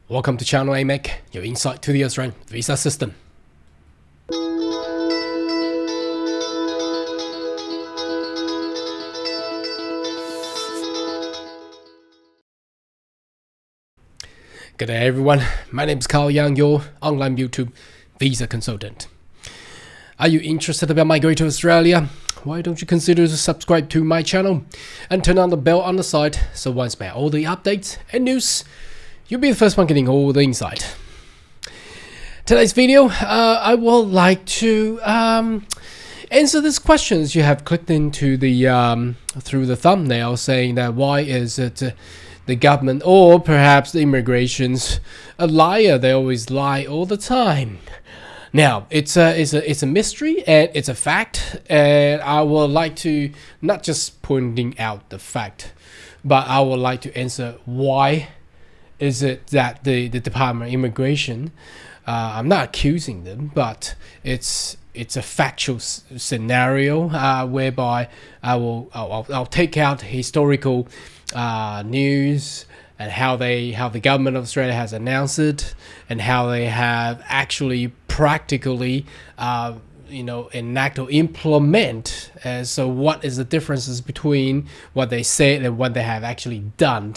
Welcome to Channel AMEC, your insight to the Australian visa system. Good day everyone, my name is Carl Young, your online YouTube visa consultant. Are you interested about migrating to Australia? Why don't you consider to subscribe to my channel and turn on the bell on the side so once I all the updates and news, you'll be the first one getting all the insight. Today's video, I would like to answer these questions you have clicked into the through the thumbnail, saying that why is it the government or perhaps the immigration's a liar? They always lie all the time. Now it's a mystery and it's a fact, and I would like to not just pointing out the fact, but I would like to answer why is it that the Department of Immigration, I'm not accusing them, but it's a factual scenario whereby I'll take out historical news and how the government of Australia has announced it and how they have actually practically enact or implement. So what is the differences between what they said and what they have actually done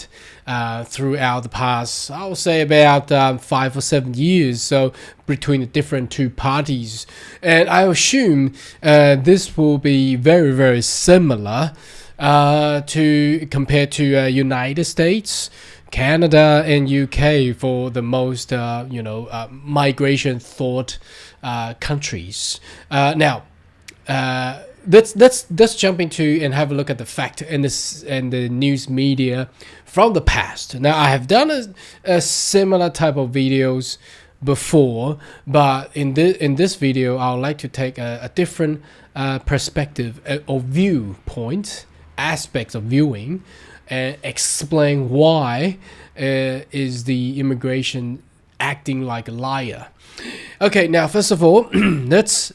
throughout the past, I would say about 5 or 7 years, so between the different two parties. And I assume this will be very, very similar compared to United States, Canada and UK for the most migration thought countries. Now let's jump into and have a look at the fact and the news media from the past. Now I have done a similar type of videos before, but in this video I would like to take a different perspective or viewpoint, aspects of viewing, and explain why is the immigration acting like a liar. Okay, now first of all, let's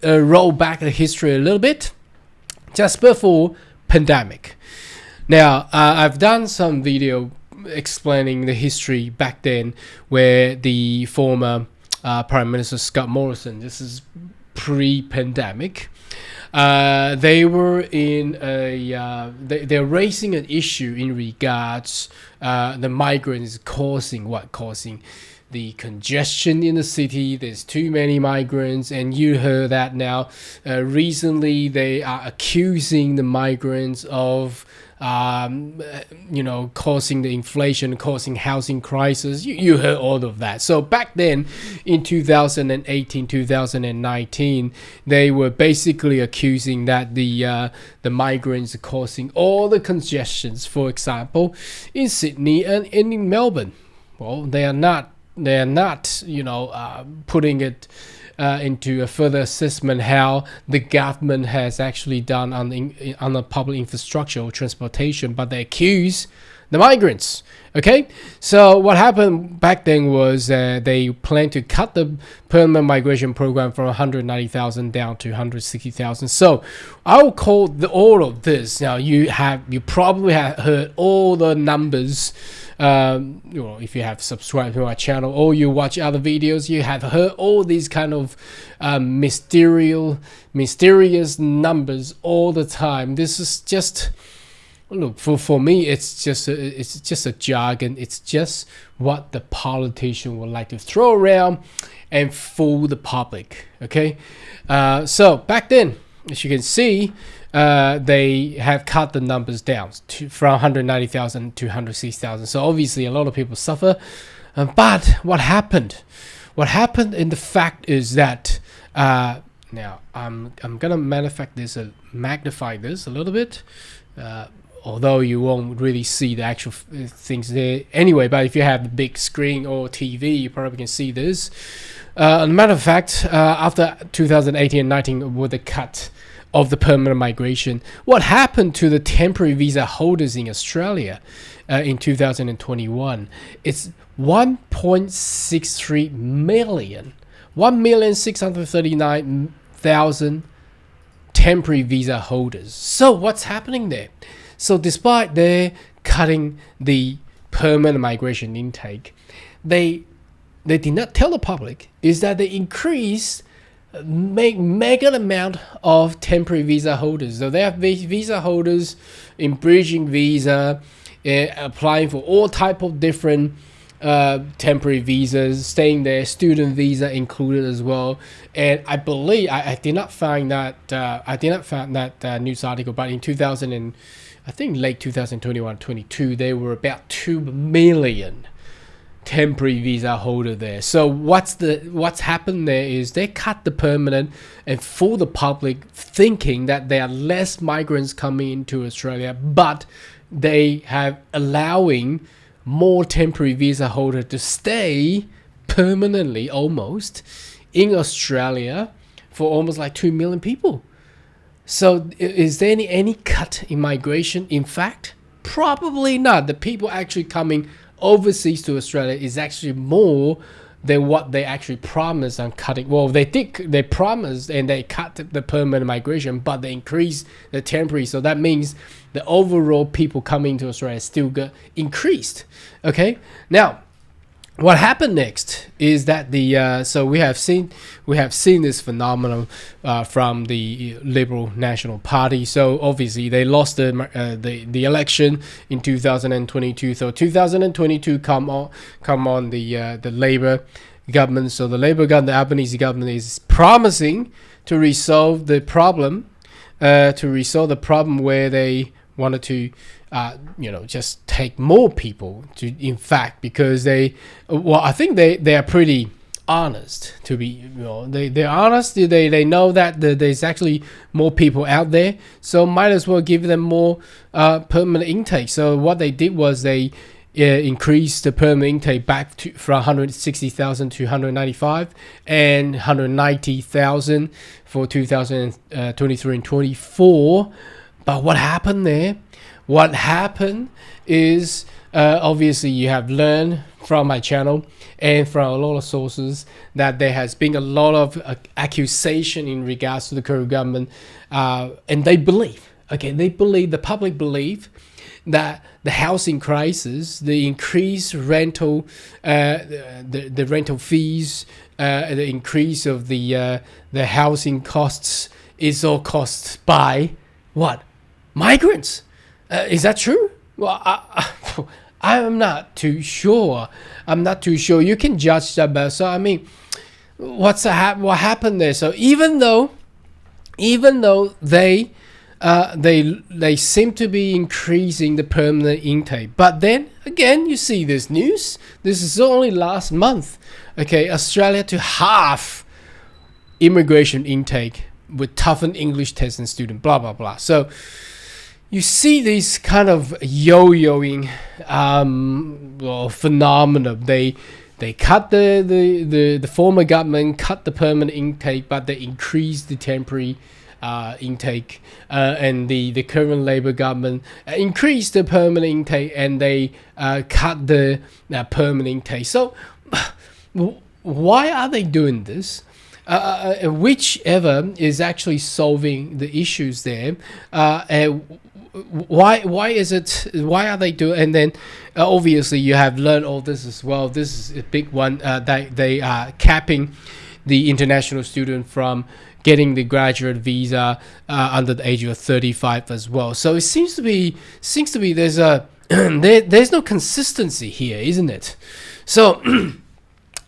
roll back the history a little bit, just before pandemic. Now I've done some video explaining the history back then, where the former Prime Minister Scott Morrison, this is pre-pandemic, they were in they're raising an issue in regards the migrants causing the congestion in the city. There's too many migrants, and you heard that now. Recently, they are accusing the migrants of causing the inflation, causing housing crisis. You heard all of that. So back then in 2018, 2019, they were basically accusing that the migrants are causing all the congestions, for example, in Sydney and in Melbourne. Well, they are not putting it into a further assessment how the government has actually done on the public infrastructure or transportation, but they accuse the migrants. Okay, so what happened back then was they planned to cut the permanent migration program from 190,000 down to 160,000. So I'll call all of this. Now you probably have heard all the numbers. If you have subscribed to my channel or you watch other videos, you have heard all these kind of mysterious numbers all the time. This is just, look, for me, it's just a jargon. It's just what the politician would like to throw around and fool the public. Okay, so back then, as you can see, they have cut the numbers down from 190,000 to 160,000. So obviously a lot of people suffer. But what happened? What happened in the fact is that now I'm gonna magnify this a little bit, although you won't really see the actual things there anyway. But if you have the big screen or TV, you probably can see this. As a matter of fact, after 2018 and 19 with the cut of the permanent migration, what happened to the temporary visa holders in Australia in 2021? It's 1.63 million, 1,639,000 temporary visa holders. So what's happening there? So despite their cutting the permanent migration intake, they did not tell the public is that they increased mega amount of temporary visa holders. So they have visa holders in bridging visa, applying for all type of different temporary visas, staying there, student visa included as well. And I believe I did not find that news article, but in 2000 and I think late 2021-22, there were about 2 million temporary visa holder there. So what's happened there is they cut the permanent and for the public, thinking that there are less migrants coming into Australia, but they have allowing more temporary visa holder to stay permanently almost in Australia for almost like 2 million people. So is there any cut in migration? In fact, probably not. The people actually coming overseas to Australia is actually more than what they actually promised on cutting. Well, they promised and they cut the permanent migration, but they increased the temporary. So that means the overall people coming to Australia still got increased. Okay, now what happened next is that so we have seen this phenomenon from the Liberal National Party. So obviously they lost the election in 2022. So 2022 come on the Labor government. So the Labor government, the Albanese government, is promising to resolve the problem, where they wanted to just take more people to, in fact, because I think they are pretty honest, to be, they're honest. They know that there's actually more people out there, so might as well give them more permanent intake. So what they did was they increased the permanent intake back from 160,000 to 195 and 190,000 for 2023 and 24. But what happened there? What happened is, obviously you have learned from my channel and from a lot of sources that there has been a lot of accusation in regards to the current government, and the public believe that the housing crisis, the increased rental, the rental fees, the increase of the housing costs is all caused by what? Migrants. Is that true? Well, I'm not too sure. You can judge that, but so I mean, what happened there? So even though they seem to be increasing the permanent intake, but then again you see this news. This is only last month. Okay, Australia to half immigration intake with toughened English tests and student blah blah blah. So you see these kind of yo-yoing phenomena. They cut the former government cut the permanent intake, but they increased the temporary intake, and the current Labor government increased the permanent intake and they cut the permanent intake. So why are they doing this? Whichever is actually solving the issues there. Why are they doing? And then obviously you have learned all this as well. This is a big one, that they are capping the international student from getting the graduate visa under the age of 35 as well. So it seems to be there's there's no consistency here, isn't it? So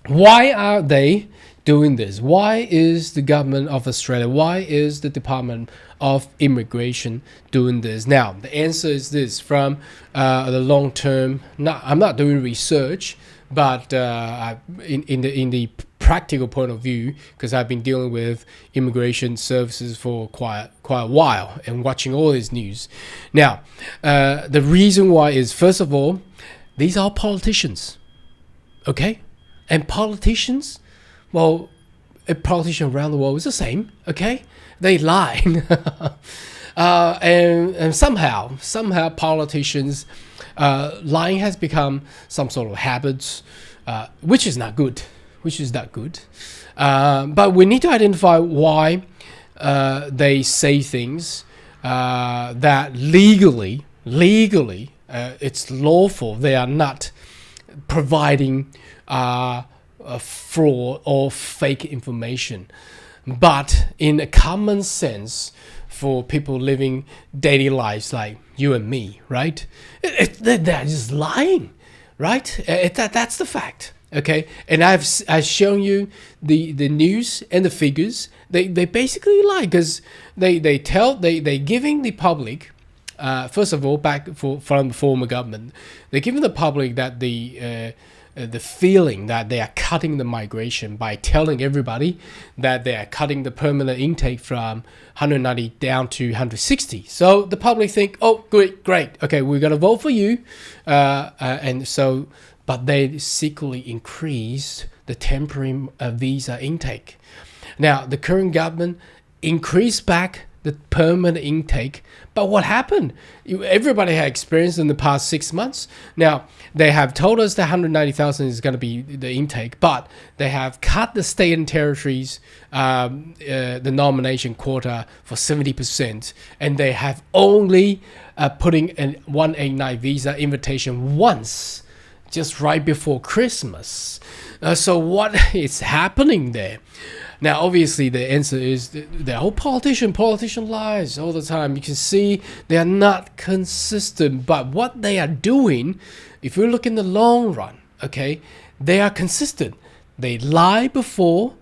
why are they doing this? Why is the government of Australia, why is the Department of Immigration doing this? Now, the answer is this: from the long term. I'm not doing research, but in the practical point of view, because I've been dealing with immigration services for quite a while and watching all this news. Now, the reason why is, first of all, these are politicians, okay, and politicians. Well, a politician around the world is the same, okay? They lie. And somehow politicians, lying has become some sort of habit, which is not good. But we need to identify why they say things that legally it's lawful. They are not providing fraud or fake information. But in a common sense, for people living daily lives like you and me, right? They're just lying, right? That's the fact. Okay, and I've shown you the news and the figures. They basically lie because they giving the public, first of all, from the former government, they're giving the public that the feeling that they are cutting the migration by telling everybody that they are cutting the permanent intake from 190 down to 160. So the public think, oh, great, okay, we're gonna vote for you, and so. But they secretly increased the temporary visa intake. Now, the current government increased back the permanent intake. But what happened? Everybody had experienced in the past 6 months. Now, they have told us that 190,000 is going to be the intake, but they have cut the state and territories, the nomination quota for 70%, and they have only putting a 189 visa invitation once, just right before Christmas. So what is happening there? Now, obviously, the answer is the whole politician lies all the time. You can see they are not consistent. But what they are doing, if you look in the long run, okay, they are consistent. They lie before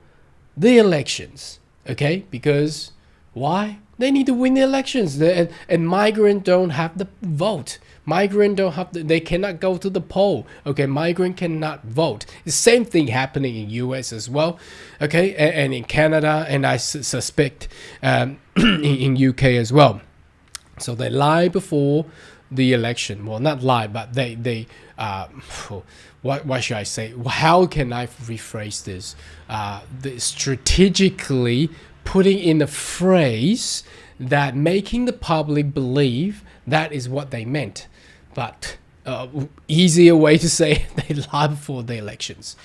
the elections, okay, because why? They need to win the elections. And migrants don't have the vote. Migrant don't have they cannot go to the poll. Okay, migrant cannot vote. The same thing happening in US as well. Okay, and in Canada, and I suspect in UK as well. So they lie before the election. Well, not lie, but they what should I say? How can I rephrase this? Strategically putting in a phrase that making the public believe that is what they meant. But easier way to say they lie before the elections.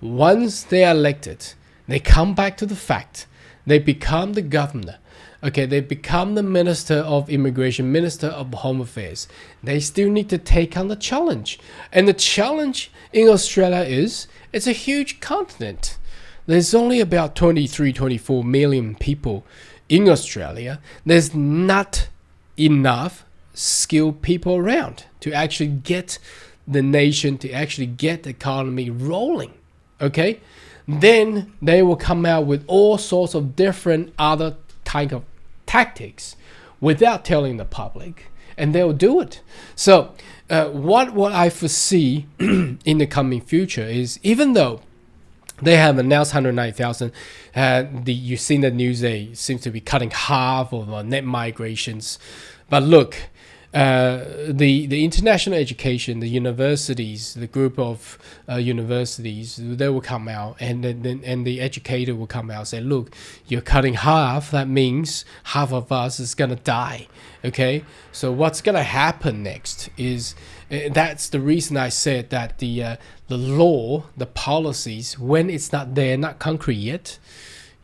Once they are elected, they come back to the fact. They become the governor. Okay, they become the Minister of Immigration, Minister of Home Affairs. They still need to take on the challenge. And the challenge in Australia is, it's a huge continent. There's only about 23, 24 million people in Australia. There's not enough skilled people around to actually get the nation, to actually get the economy rolling. Okay, then they will come out with all sorts of different other kind of tactics without telling the public, and they'll do it. So what I foresee in the coming future is, even though they have announced 190,000. You've seen the news, they seem to be cutting half of net migrations. But look, the international education, the universities, the group of universities, they will come out, and the educator will come out and say, look, you're cutting half. That means half of us is going to die. Okay, so what's going to happen next is, that's the reason I said that the law, the policies, when it's not there, not concrete yet,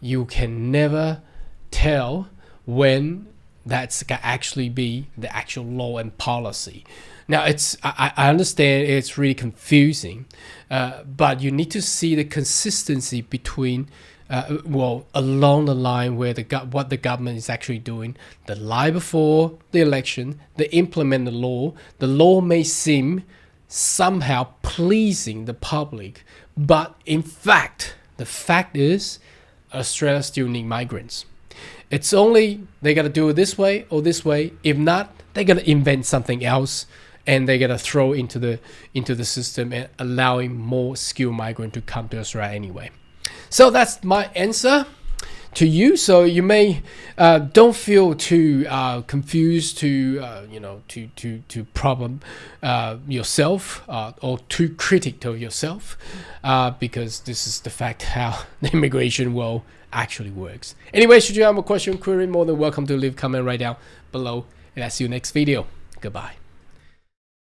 you can never tell when that's gonna actually be the actual law and policy. Now, I understand it's really confusing, but you need to see the consistency between along the line where what the government is actually doing. The lie before the election, they implement the law. The law may seem somehow pleasing the public, but in fact, the fact is, Australia still need migrants. It's only they got to do it this way or this way. If not, they got to invent something else, and they got to throw into the system and allowing more skilled migrant to come to Australia anyway. So that's my answer to you. So you may don't feel too confused to problem yourself or too critical of yourself, because this is the fact how the immigration world actually works. Anyway, should you have a question, query, more than welcome to leave a comment right down below, and I'll see you next video. Goodbye.